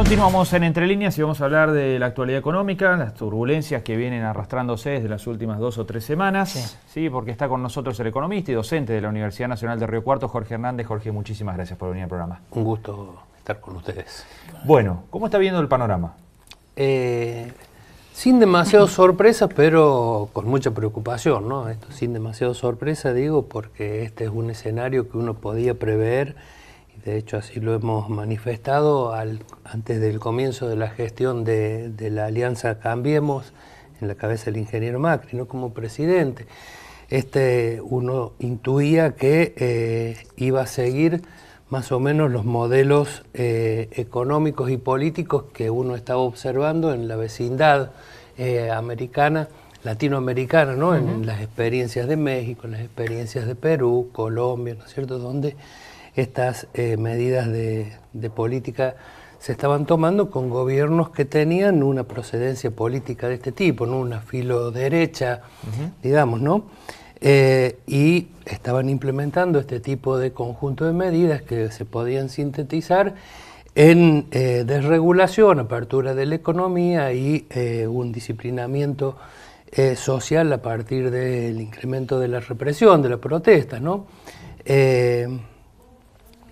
Continuamos en Entre Líneas y vamos a hablar de la actualidad económica, las turbulencias que vienen arrastrándose desde las últimas 2 o 3 semanas. Sí, porque está con nosotros el economista y docente de la Universidad Nacional de Río Cuarto, Jorge Hernández. Jorge, muchísimas gracias por venir al programa. Un gusto estar con ustedes. Bueno, ¿cómo está viendo el panorama? Sin demasiadas sorpresas, pero con mucha preocupación, ¿no? Esto sin demasiadas sorpresas, digo, porque este es un escenario que uno podía prever. De hecho, así lo hemos manifestado antes del comienzo de la gestión de la Alianza Cambiemos, en la cabeza del ingeniero Macri, ¿no? Como presidente. Uno intuía que iba a seguir más o menos los modelos económicos y políticos que uno estaba observando en la vecindad americana, latinoamericana, ¿no? En las experiencias de México, en las experiencias de Perú, Colombia, ¿no es cierto?, donde estas medidas de política se estaban tomando con gobiernos que tenían una procedencia política de este tipo, ¿no? Una filo derecha, digamos, ¿no? Y estaban implementando este tipo de conjunto de medidas que se podían sintetizar en desregulación, apertura de la economía y un disciplinamiento social a partir del incremento de la represión, de la protesta, ¿no?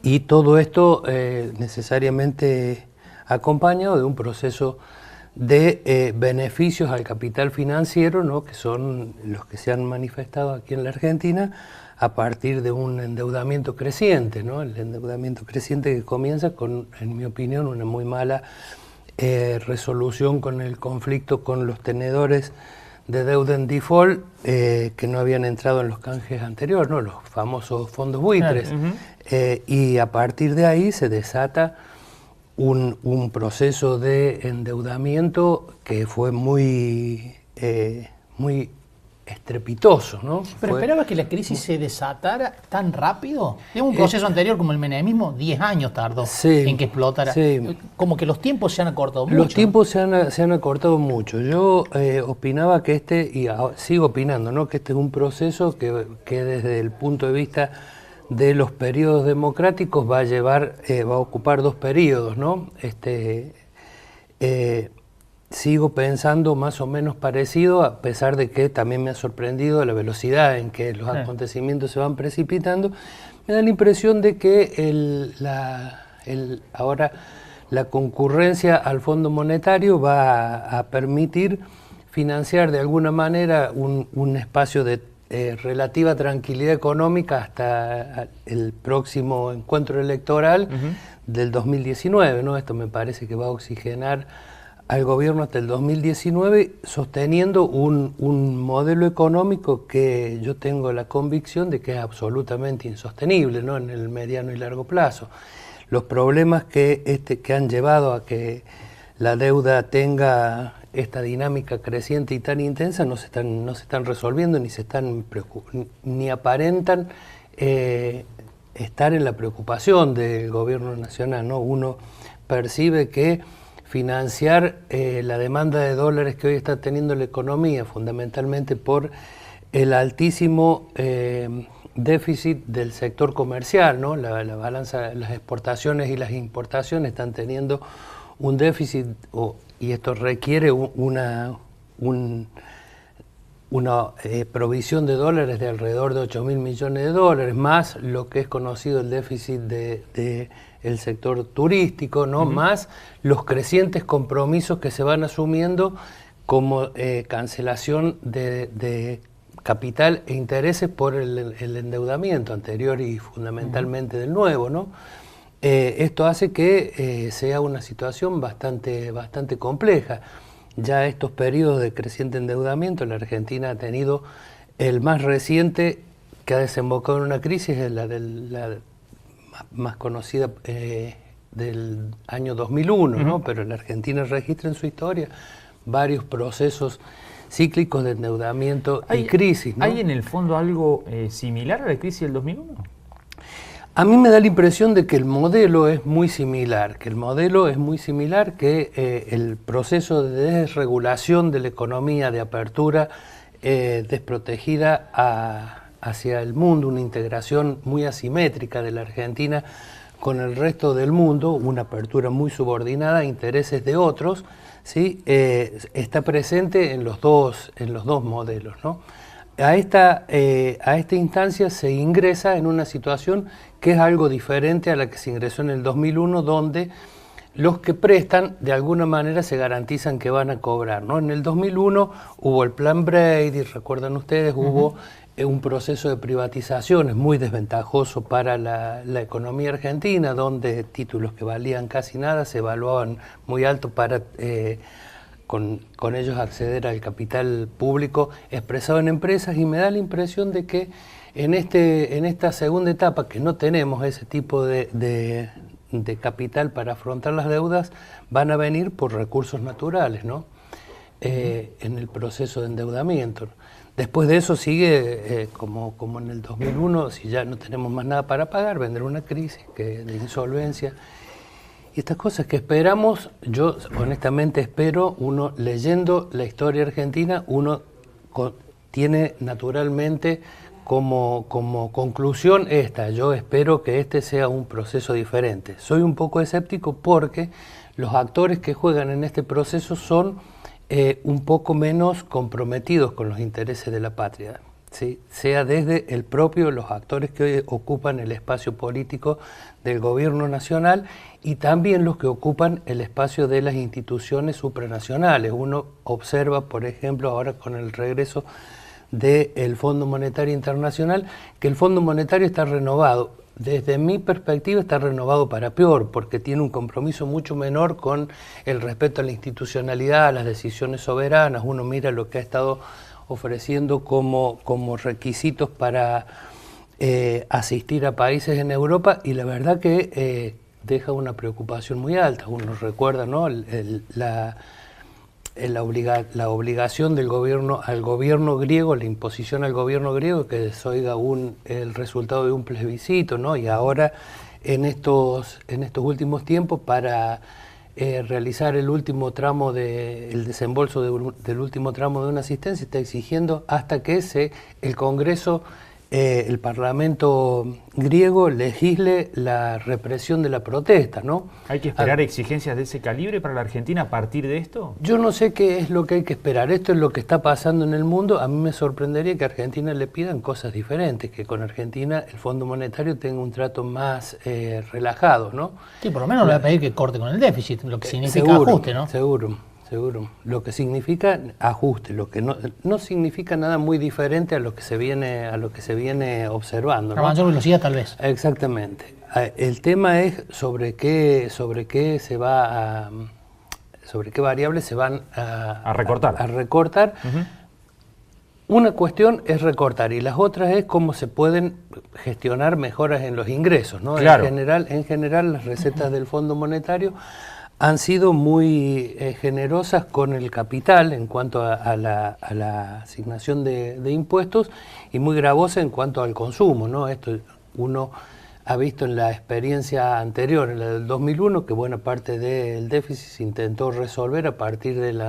Y todo esto necesariamente acompañado de un proceso de beneficios al capital financiero, ¿no? Que son los que se han manifestado aquí en la Argentina a partir de un endeudamiento creciente, ¿no? El endeudamiento creciente que comienza con, en mi opinión, una muy mala resolución con el conflicto con los tenedores de deuda en default que no habían entrado en los canjes anteriores, ¿no? Los famosos fondos buitres. Y a partir de ahí se desata un proceso de endeudamiento que fue muy estrepitoso, ¿no? ¿Pero esperabas que la crisis se desatara tan rápido? ¿Era un proceso anterior como el menemismo? 10 años tardó en que explotara. Sí. Como que los tiempos se han acortado mucho. Los tiempos se han acortado mucho. Yo opinaba que y sigo opinando, ¿no? Que este es un proceso que desde el punto de vista de los periodos democráticos va a ocupar 2 periodos, ¿no? Sigo pensando más o menos parecido, a pesar de que también me ha sorprendido la velocidad en que los acontecimientos se van precipitando. Me da la impresión de que ahora la concurrencia al Fondo Monetario va a permitir financiar de alguna manera un espacio de relativa tranquilidad económica hasta el próximo encuentro electoral del 2019, ¿no? Esto me parece que va a oxigenar al gobierno hasta el 2019, sosteniendo un modelo económico que yo tengo la convicción de que es absolutamente insostenible, ¿no? En el mediano y largo plazo. Los problemas que han llevado a que la deuda tenga esta dinámica creciente y tan intensa no se están resolviendo ni aparentan estar en la preocupación del gobierno nacional, ¿no? Uno percibe que financiar la demanda de dólares que hoy está teniendo la economía, fundamentalmente por el altísimo déficit del sector comercial, ¿no? La balanza, las exportaciones y las importaciones están teniendo un déficit, y esto requiere una provisión de dólares de alrededor de 8.000 millones de dólares, más lo que es conocido el déficit del sector turístico, ¿no? Más los crecientes compromisos que se van asumiendo como cancelación de capital e intereses por el endeudamiento anterior y fundamentalmente del nuevo, ¿no? Esto hace que sea una situación bastante compleja. Ya estos periodos de creciente endeudamiento, la Argentina ha tenido el más reciente que ha desembocado en una crisis, la más conocida del año 2001, ¿no? Pero la Argentina registra en su historia varios procesos cíclicos de endeudamiento y crisis, ¿no? ¿Hay en el fondo algo similar a la crisis del 2001? A mí me da la impresión de que el modelo es muy similar, que el proceso de desregulación de la economía, de apertura desprotegida hacia el mundo, una integración muy asimétrica de la Argentina con el resto del mundo, una apertura muy subordinada a intereses de otros, ¿sí? Está presente en los dos modelos, ¿no? A esta instancia se ingresa en una situación que es algo diferente a la que se ingresó en el 2001, donde los que prestan de alguna manera se garantizan que van a cobrar, ¿no? En el 2001 hubo el plan Brady, recuerdan ustedes, hubo un proceso de privatizaciones muy desventajoso para la economía argentina, donde títulos que valían casi nada se evaluaban muy alto para con ellos acceder al capital público expresado en empresas, y me da la impresión de que en esta segunda etapa, que no tenemos ese tipo de capital para afrontar las deudas, van a venir por recursos naturales, ¿no? En el proceso de endeudamiento. Después de eso sigue, como en el 2001, si ya no tenemos más nada para pagar, vendrá una crisis de insolvencia. Y estas cosas que esperamos, yo honestamente espero, uno leyendo la historia argentina, uno tiene naturalmente como conclusión esta: yo espero que este sea un proceso diferente. Soy un poco escéptico porque los actores que juegan en este proceso son un poco menos comprometidos con los intereses de la patria, ¿sí? Sea desde los actores que hoy ocupan el espacio político del gobierno nacional y también los que ocupan el espacio de las instituciones supranacionales. Uno observa, por ejemplo, ahora con el regreso del Fondo Monetario Internacional, que el Fondo Monetario está renovado. Desde mi perspectiva está renovado para peor, porque tiene un compromiso mucho menor con el respeto a la institucionalidad, a las decisiones soberanas. Uno mira lo que ha estado ofreciendo como requisitos para asistir a países en Europa, y la verdad que deja una preocupación muy alta. Uno recuerda, ¿no?, la obligación del gobierno al gobierno griego, la imposición al gobierno griego que desoiga el resultado de un plebiscito, ¿no? Y ahora en estos últimos tiempos, para realizar el último tramo el desembolso del último tramo de una asistencia, está exigiendo hasta que el Congreso, el Parlamento griego, legisle la represión de la protesta, ¿no? ¿Hay que esperar exigencias de ese calibre para la Argentina a partir de esto? Yo no sé qué es lo que hay que esperar. Esto es lo que está pasando en el mundo. A mí me sorprendería que a Argentina le pidan cosas diferentes, que con Argentina el Fondo Monetario tenga un trato más relajado, ¿no? Sí, por lo menos le va a pedir que corte con el déficit, lo que significa ajuste, ¿no? Seguro. Lo que significa ajuste, lo que no significa nada muy diferente a lo que se viene observando, ¿no? A mayor velocidad, tal vez. Exactamente. El tema es sobre qué variables se van a recortar. Una cuestión es recortar y las otras es cómo se pueden gestionar mejoras en los ingresos, ¿no? Claro. En general las recetas del Fondo Monetario han sido muy generosas con el capital en cuanto a la asignación de impuestos, y muy gravosa en cuanto al consumo, ¿no? Esto uno ha visto en la experiencia anterior, en la del 2001, que buena parte del déficit se intentó resolver a partir del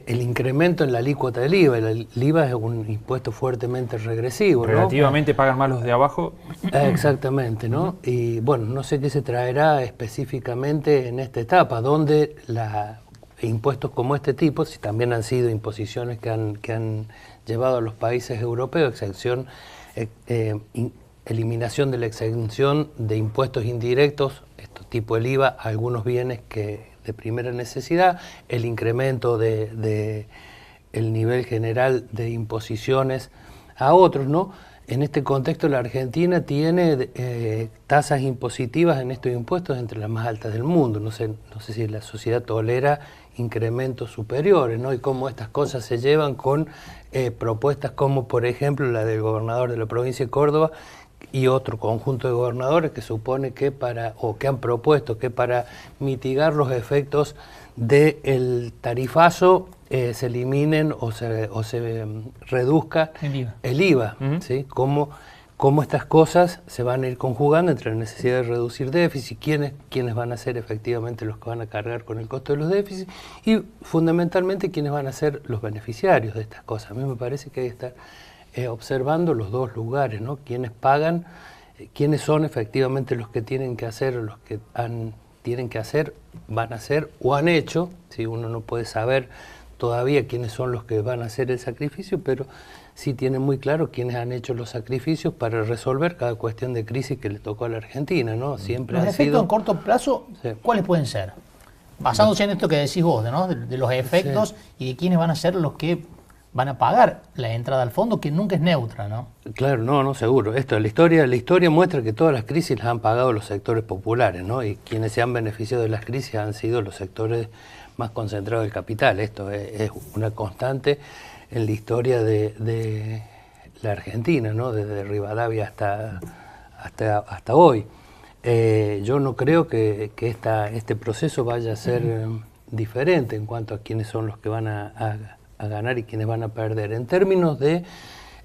incremento en la alícuota del IVA. El IVA es un impuesto fuertemente regresivo, ¿no? Relativamente pagan más los de abajo. Exactamente, ¿no? Y bueno, no sé qué se traerá específicamente en esta etapa, donde impuestos como este tipo, si también han sido imposiciones que han llevado a los países europeos, eliminación de la exención de impuestos indirectos, tipo el IVA, a algunos bienes de primera necesidad, el incremento del nivel general de imposiciones a otros, ¿no? En este contexto la Argentina tiene tasas impositivas en estos impuestos entre las más altas del mundo. No sé si la sociedad tolera incrementos superiores, ¿no? Y cómo estas cosas se llevan con propuestas como, por ejemplo, la del gobernador de la provincia de Córdoba y otro conjunto de gobernadores que supone que que han propuesto que para mitigar los efectos del tarifazo se eliminen o se reduzca el IVA, ¿sí? Cómo estas cosas se van a ir conjugando entre la necesidad de reducir déficit, quiénes van a ser efectivamente los que van a cargar con el costo de los déficits y fundamentalmente quiénes van a ser los beneficiarios de estas cosas. A mí me parece que hay que estar observando los dos lugares, ¿no? Quiénes pagan, quiénes son efectivamente los que tienen que hacer, los que tienen que hacer, van a hacer o han hecho. ¿Sí? Uno no puede saber todavía quiénes son los que van a hacer el sacrificio, pero sí tiene muy claro quiénes han hecho los sacrificios para resolver cada cuestión de crisis que le tocó a la Argentina, ¿no? Siempre los efectos en corto plazo, sí. ¿Cuáles pueden ser? Basándose en esto que decís vos, ¿no? De los efectos, sí. Y de quiénes van a ser los que van a pagar la entrada al fondo, que nunca es neutra, ¿no? Claro, no, seguro. La historia muestra que todas las crisis las han pagado los sectores populares, ¿no? Y quienes se han beneficiado de las crisis han sido los sectores más concentrados del capital. Esto es una constante en la historia de la Argentina, ¿no? Desde Rivadavia hasta hoy. Yo no creo que este proceso vaya a ser diferente en cuanto a quiénes son los que van a ganar y quiénes van a perder. En términos de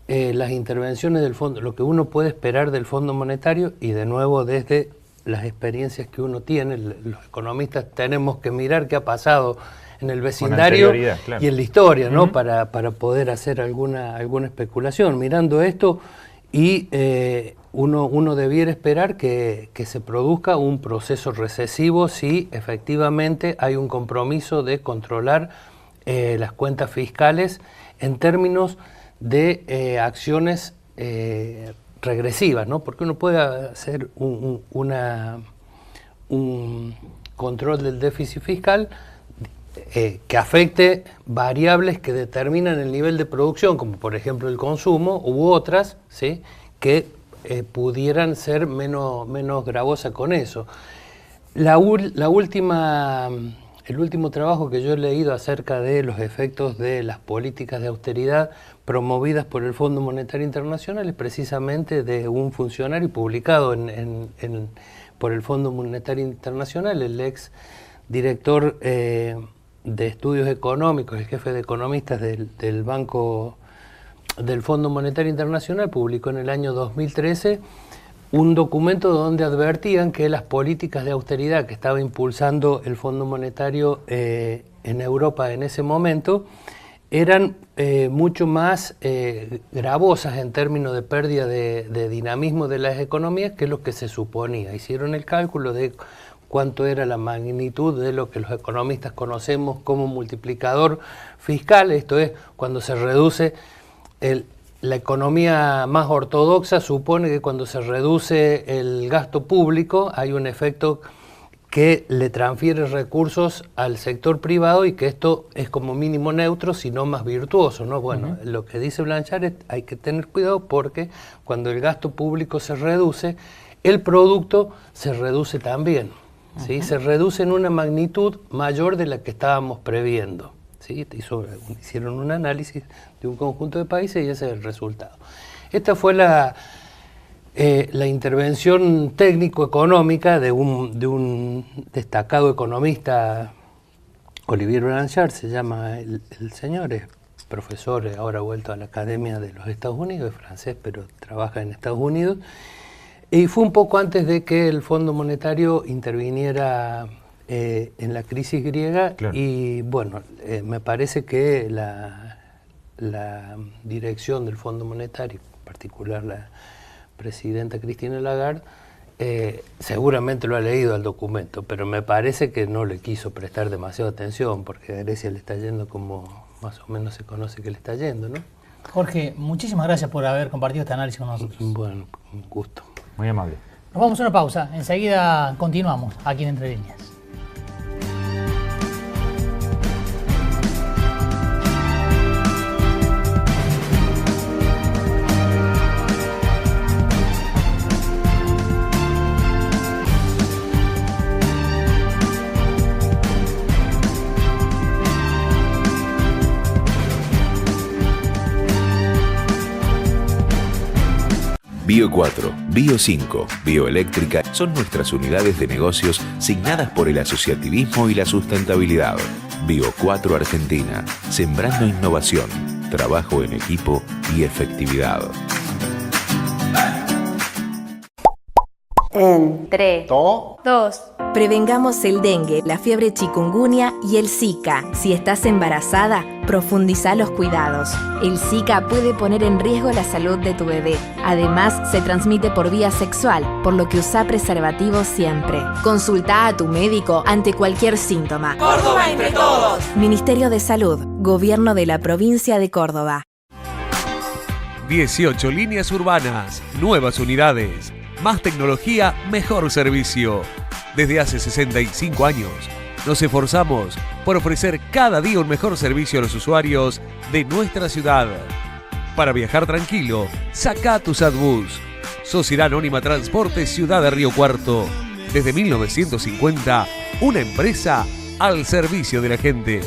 las intervenciones del fondo, lo que uno puede esperar del Fondo Monetario, y de nuevo desde las experiencias que uno tiene, los economistas tenemos que mirar qué ha pasado en el vecindario claro. Y en la historia, ¿no? Para poder hacer alguna especulación. Mirando esto, y uno debiera esperar que se produzca un proceso recesivo si efectivamente hay un compromiso de controlar las cuentas fiscales en términos de acciones regresivas, ¿no? Porque uno puede hacer un control del déficit fiscal que afecte variables que determinan el nivel de producción, como por ejemplo el consumo, u otras, ¿sí? Que pudieran ser menos gravosas con eso. El último trabajo que yo he leído acerca de los efectos de las políticas de austeridad promovidas por el Fondo Monetario Internacional es precisamente de un funcionario publicado por el Fondo Monetario Internacional, el ex director de estudios económicos, el jefe de economistas del Fondo Monetario Internacional, publicó en el año 2013 un documento donde advertían que las políticas de austeridad que estaba impulsando el Fondo Monetario en Europa en ese momento eran mucho más gravosas en términos de pérdida de dinamismo de las economías que lo que se suponía. Hicieron el cálculo de cuánto era la magnitud de lo que los economistas conocemos como multiplicador fiscal. Esto es, cuando se reduce la economía más ortodoxa supone que cuando se reduce el gasto público hay un efecto que le transfiere recursos al sector privado y que esto es como mínimo neutro, sino más virtuoso, ¿no? Bueno, lo que dice Blanchard es hay que tener cuidado porque cuando el gasto público se reduce, el producto se reduce también, ¿sí? Se reduce en una magnitud mayor de la que estábamos previendo. ¿Sí? Hicieron un análisis de un conjunto de países y ese es el resultado. Esta fue la intervención técnico-económica de un destacado economista, Olivier Blanchard, se llama el señor, es profesor, ahora vuelto a la Academia de los Estados Unidos, es francés, pero trabaja en Estados Unidos, y fue un poco antes de que el Fondo Monetario interviniera en la crisis griega, claro. Y bueno, me parece que la dirección del Fondo Monetario, en particular la presidenta Christine Lagarde, seguramente lo ha leído el documento, pero me parece que no le quiso prestar demasiada atención porque a Grecia le está yendo como más o menos se conoce que le está yendo, ¿no? Jorge, muchísimas gracias por haber compartido este análisis con nosotros. Bueno, un gusto. Muy amable. Nos vamos a una pausa, enseguida continuamos aquí en Entre Líneas. Bio 4, Bio 5, Bioeléctrica son nuestras unidades de negocios signadas por el asociativismo y la sustentabilidad. Bio 4 Argentina, sembrando innovación, trabajo en equipo y efectividad. En 3, 2. Prevengamos el dengue, la fiebre chikungunya y el Zika. Si estás embarazada, Profundizá los cuidados. El Zika puede poner en riesgo la salud de tu bebé. Además, se transmite por vía sexual, por lo que usa preservativo siempre. Consulta a tu médico ante cualquier síntoma. ¡Córdoba entre todos! Ministerio de Salud, Gobierno de la Provincia de Córdoba. 18 líneas urbanas, nuevas unidades, más tecnología, mejor servicio. Desde hace 65 años, nos esforzamos por ofrecer cada día un mejor servicio a los usuarios de nuestra ciudad. Para viajar tranquilo, saca tu Sadbus. Sociedad Anónima Transporte Ciudad de Río Cuarto. Desde 1950, una empresa al servicio de la gente.